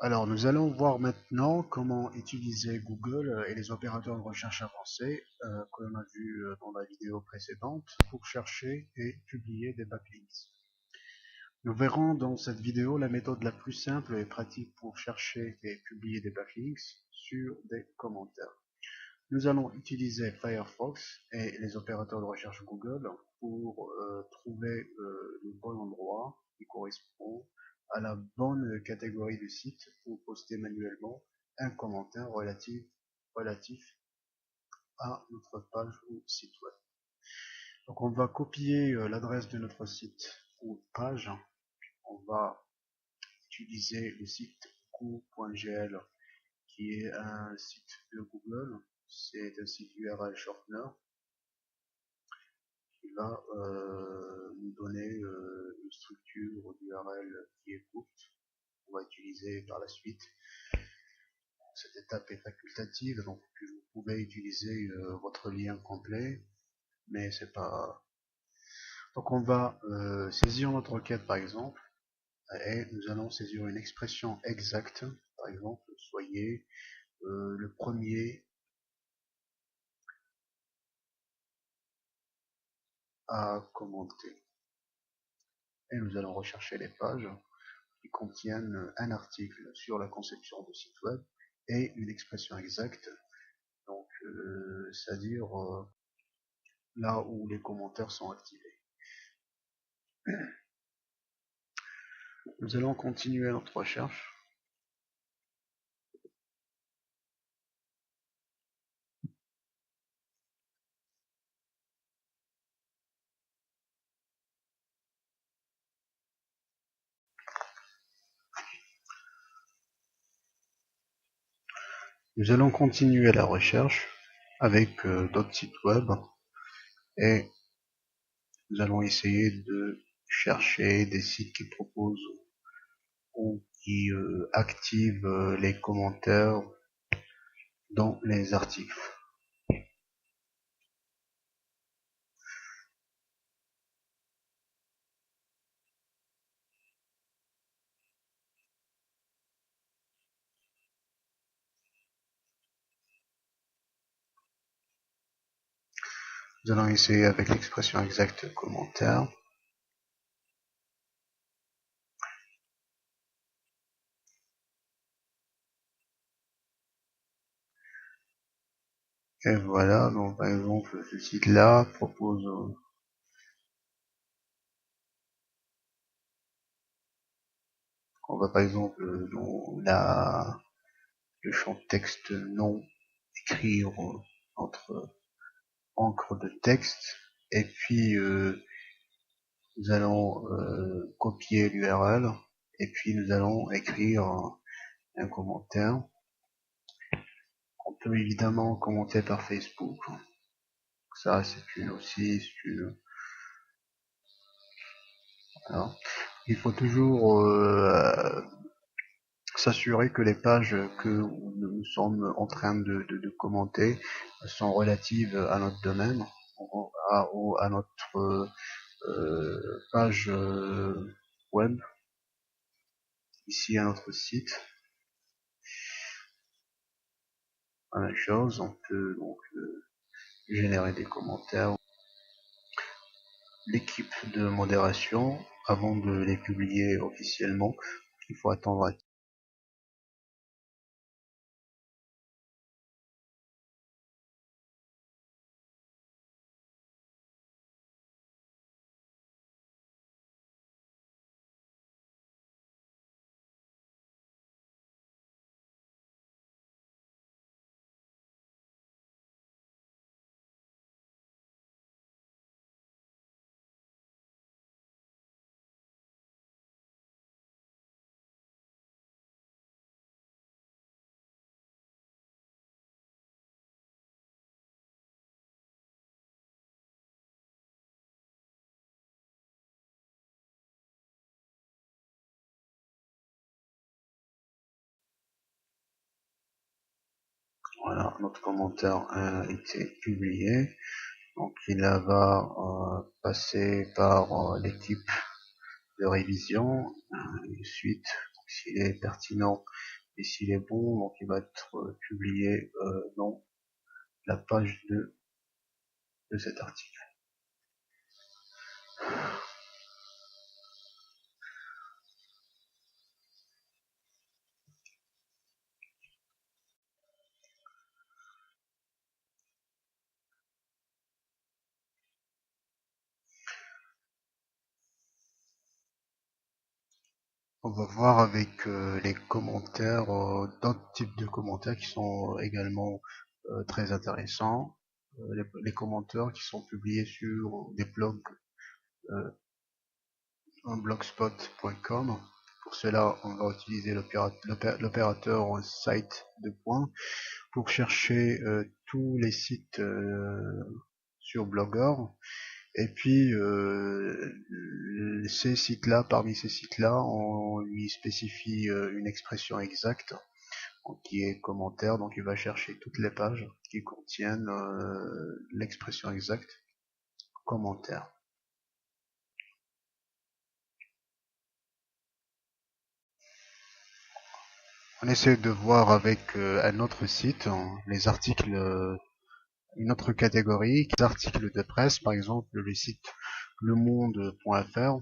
Alors, nous allons voir maintenant comment utiliser Google et les opérateurs de recherche avancés que l'on a vu dans la vidéo précédente pour chercher et publier des backlinks. Nous verrons dans cette vidéo la méthode la plus simple et pratique pour chercher et publier des backlinks sur des commentaires. Nous allons utiliser Firefox et les opérateurs de recherche Google pour trouver le bon endroit qui correspond à la bonne catégorie de site pour poster manuellement un commentaire relatif à notre page ou site web. Donc on va copier l'adresse de notre site ou page. On va utiliser le site go.gl qui est un site de Google. C'est un site URL shortener qui va nous donner une structure d'URL qui est courte. On va utiliser par la suite. Cette étape est facultative, donc vous pouvez utiliser votre lien complet, mais c'est pas. Donc on va saisir notre requête par exemple, et nous allons saisir une expression exacte. Par exemple, soyez le premier à commenter. Et nous allons rechercher les pages qui contiennent un article sur la conception de site web et une expression exacte, donc c'est-à-dire là où les commentaires sont activés. Nous allons continuer notre recherche. Nous allons continuer la recherche avec d'autres sites web et nous allons essayer de chercher des sites qui proposent ou qui activent les commentaires dans les articles. Nous allons essayer avec l'expression exacte commentaire. Et voilà, donc par exemple, ce site-là propose on va par exemple dans le champ texte nom écrire entre encre de texte et puis nous allons copier l'URL et puis nous allons écrire un commentaire. On peut évidemment commenter par Facebook. Ça c'est une. Alors, il faut toujours s'assurer que les pages que nous sommes en train de commenter sont relatives à notre domaine, à notre page web, ici à notre site. La même chose, on peut donc générer des commentaires. L'équipe de modération, avant de les publier officiellement, il faut attendre voilà, notre commentaire a été publié. Donc il va passer par l'équipe de révision, et ensuite, s'il est pertinent, et s'il est bon, donc il va être publié dans la page 2 de cet article. On va voir avec les commentaires, d'autres types de commentaires qui sont également très intéressants. Les commentaires qui sont publiés sur des blogs, blogspot.com. Pour cela, on va utiliser l'opérateur site de points pour chercher tous les sites sur Blogger. Et puis ces sites-là, parmi ces sites-là, on lui spécifie une expression exacte qui est commentaire, donc il va chercher toutes les pages qui contiennent l'expression exacte commentaire. On essaie de voir avec un autre site, les articles, une autre catégorie, les articles de presse, par exemple le site lemonde.fr.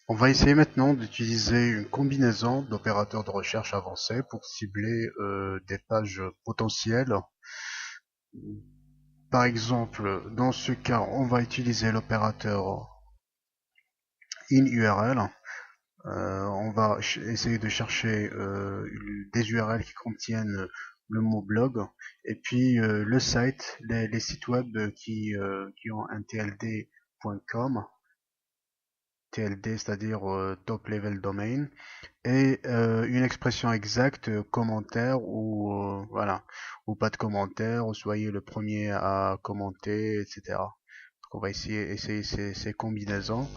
On va essayer maintenant d'utiliser une combinaison d'opérateurs de recherche avancés pour cibler des pages potentielles. Par exemple, dans ce cas, on va utiliser l'opérateur in-URL. On va essayer de chercher des URL qui contiennent le mot blog et puis le site, les sites web qui ont un TLD.com, TLD c'est-à-dire top level domain, et une expression exacte, commentaire ou voilà, ou pas de commentaire, ou soyez le premier à commenter, etc. Donc on va essayer ces combinaisons.